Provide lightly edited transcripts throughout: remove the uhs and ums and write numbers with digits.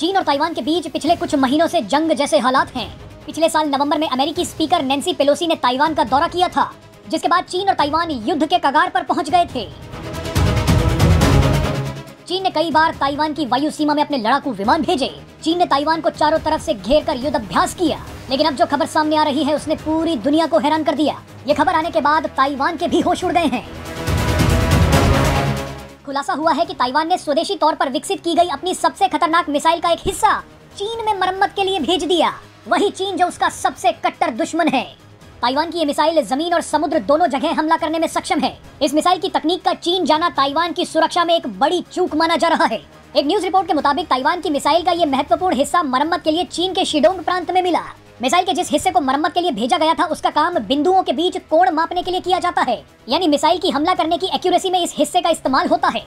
चीन और ताइवान के बीच पिछले कुछ महीनों से जंग जैसे हालात हैं। पिछले साल नवंबर में अमेरिकी स्पीकर नैन्सी पेलोसी ने ताइवान का दौरा किया था, जिसके बाद चीन और ताइवान युद्ध के कगार पर पहुंच गए थे। चीन ने कई बार ताइवान की वायु सीमा में अपने लड़ाकू विमान भेजे। चीन ने ताइवान को चारों तरफ से घेर कर युद्ध अभ्यास किया, लेकिन अब जो खबर सामने आ रही है उसने पूरी दुनिया को हैरान कर दिया। ये खबर आने के बाद ताइवान के भी होश उड़ गए हैं। खुलासा हुआ है कि ताइवान ने स्वदेशी तौर पर विकसित की गई अपनी सबसे खतरनाक मिसाइल का एक हिस्सा चीन में मरम्मत के लिए भेज दिया। वही चीन जो उसका सबसे कट्टर दुश्मन है। ताइवान की ये मिसाइल जमीन और समुद्र दोनों जगह हमला करने में सक्षम है। इस मिसाइल की तकनीक का चीन जाना ताइवान की सुरक्षा में एक बड़ी चूक माना जा रहा है। एक न्यूज रिपोर्ट के मुताबिक ताइवान की मिसाइल का ये महत्वपूर्ण हिस्सा मरम्मत के लिए चीन के शिडोंग प्रांत में मिला। मिसाइल के जिस हिस्से को मरम्मत के लिए भेजा गया था उसका काम बिंदुओं के बीच कोण मापने के लिए किया जाता है, यानी मिसाइल की हमला करने की एक्यूरेसी में इस हिस्से का इस्तेमाल होता है।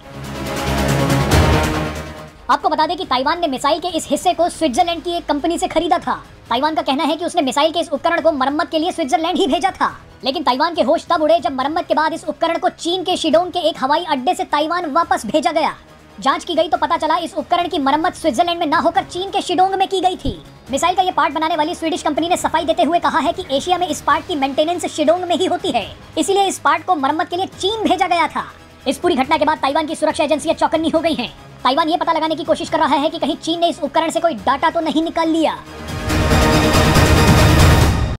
आपको बता दें कि ताइवान ने मिसाइल के इस हिस्से को स्विट्जरलैंड की एक कंपनी से खरीदा था। ताइवान का कहना है कि उसने मिसाइल के इस उपकरण को मरम्मत के लिए स्विट्जरलैंड ही भेजा था, लेकिन ताइवान के होश तब उड़े जब मरम्मत के बाद इस उपकरण को चीन के शिडोंग के एक हवाई अड्डे से ताइवान वापस भेजा गया। जांच की गई तो पता चला इस उपकरण की मरम्मत स्विट्जरलैंड में न होकर चीन के शिडोंग में की गई थी। मिसाइल का ये पार्ट बनाने वाली स्वीडिश कंपनी ने सफाई देते हुए कहा है कि एशिया में इस पार्ट की मेंटेनेंस शिडोंग में ही होती है, इसीलिए इस पार्ट को मरम्मत के लिए चीन भेजा गया था। इस पूरी घटना के बाद ताइवान की सुरक्षा एजेंसियां चौकन्नी हो गई हैं। ताइवान ये पता लगाने की कोशिश कर रहा है कि कहीं चीन ने इस उपकरण से कोई डाटा तो नहीं निकाल लिया।